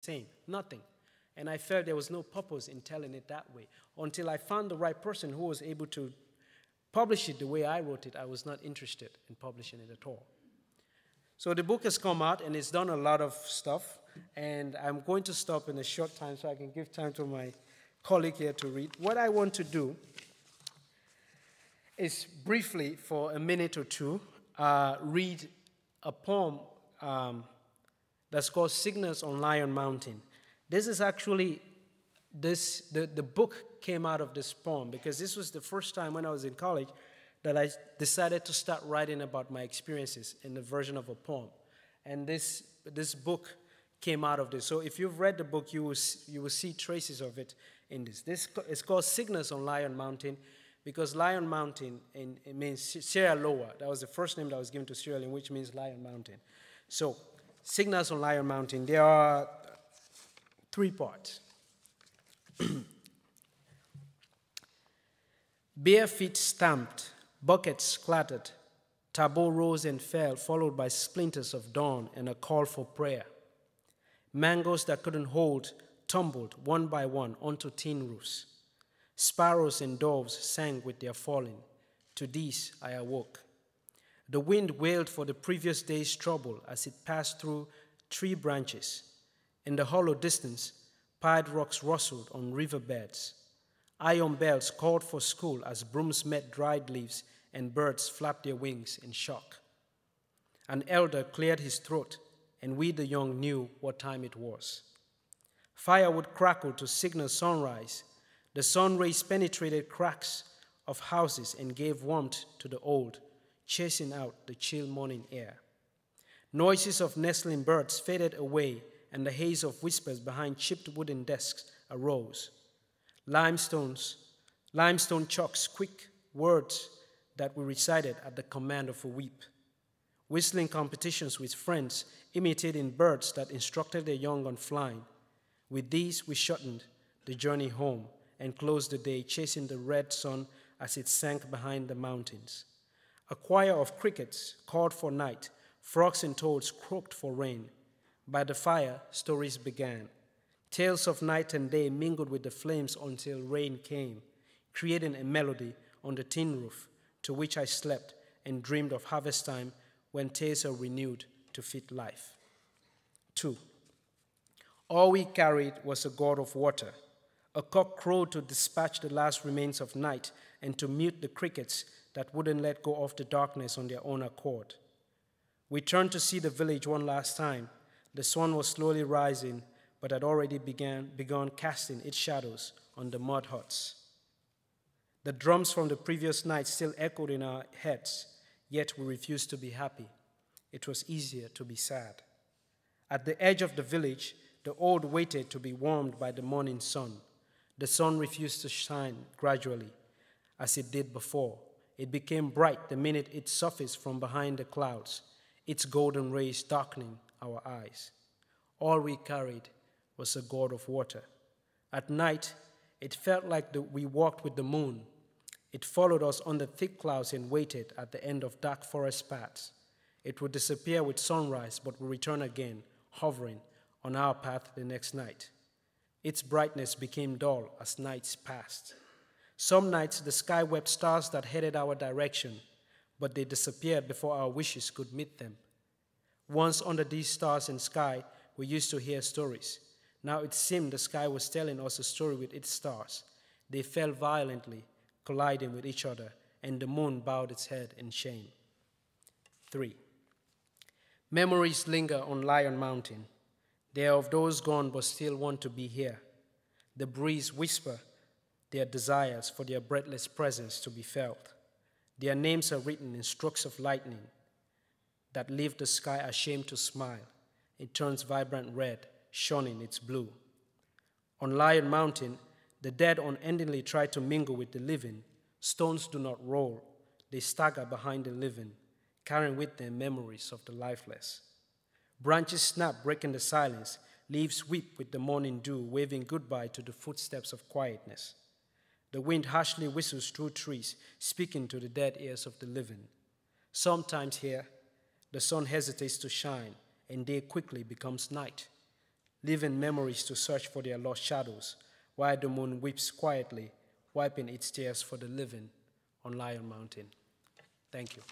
same, nothing. And I felt there was no purpose in telling it that way. Until I found the right person who was able to publish it the way I wrote it, I was not interested in publishing it at all. So the book has come out, and it's done a lot of stuff. And I'm going to stop in a short time so I can give time to my colleague here to read. What I want to do is briefly, for a minute or two, read a poem that's called Signals on Lion Mountain. This is actually, the book came out of this poem because this was the first time when I was in college that I decided to start writing about my experiences in the version of a poem. And this book came out of this. So if you've read the book, you will see traces of it in this. This is called Signals on Lion Mountain because Lion Mountain it means Sierra Leone. That was the first name that was given to Sierra Leone, which means Lion Mountain. So Signals on Lion Mountain, there are 3 parts. Bare feet stamped, buckets clattered, tableau rose and fell, followed by splinters of dawn and a call for prayer. Mangoes that couldn't hold tumbled one by one onto tin roofs. Sparrows and doves sang with their falling. To these I awoke. The wind wailed for the previous day's trouble as it passed through tree branches. In the hollow distance, pied rocks rustled on riverbeds. Iron bells called for school as brooms met dried leaves and birds flapped their wings in shock. An elder cleared his throat, and we the young knew what time it was. Firewood crackled to signal sunrise. The sun rays penetrated cracks of houses and gave warmth to the old, chasing out the chill morning air. Noises of nestling birds faded away, and the haze of whispers behind chipped wooden desks arose. Limestone chalks quick words that we recited at the command of a whip. Whistling competitions with friends, imitating birds that instructed their young on flying. With these, we shortened the journey home and closed the day chasing the red sun as it sank behind the mountains. A choir of crickets called for night, frogs and toads croaked for rain. By the fire, stories began. Tales of night and day mingled with the flames until rain came, creating a melody on the tin roof to which I slept and dreamed of harvest time when tales are renewed to fit life. 2. All we carried was a gourd of water. A cock crowed to dispatch the last remains of night and to mute the crickets that wouldn't let go of the darkness on their own accord. We turned to see the village one last time. The sun was slowly rising, but had already begun casting its shadows on the mud huts. The drums from the previous night still echoed in our heads, yet we refused to be happy. It was easier to be sad. At the edge of the village, the old waited to be warmed by the morning sun. The sun refused to shine gradually, as it did before. It became bright the minute it surfaced from behind the clouds, its golden rays darkening our eyes. All we carried was a gourd of water. At night, it felt like we walked with the moon. It followed us under thick clouds and waited at the end of dark forest paths. It would disappear with sunrise, but would return again, hovering on our path the next night. Its brightness became dull as nights passed. Some nights, the sky wept stars that headed our direction, but they disappeared before our wishes could meet them. Once under these stars and sky, we used to hear stories. Now it seemed the sky was telling us a story with its stars. They fell violently, colliding with each other, and the moon bowed its head in shame. 3. Memories linger on Lion Mountain. They are of those gone but still want to be here. The breeze whisper their desires for their breathless presence to be felt. Their names are written in strokes of lightning that leave the sky ashamed to smile. It turns vibrant red, shunning its blue. On Lion Mountain, the dead unendingly try to mingle with the living. Stones do not roll. They stagger behind the living, carrying with them memories of the lifeless. Branches snap, breaking the silence. Leaves weep with the morning dew, waving goodbye to the footsteps of quietness. The wind harshly whistles through trees, speaking to the dead ears of the living. Sometimes here, the sun hesitates to shine, and day quickly becomes night. leaving memories to search for their lost shadows, while the moon weeps quietly, wiping its tears for the living on Lion Mountain. Thank you.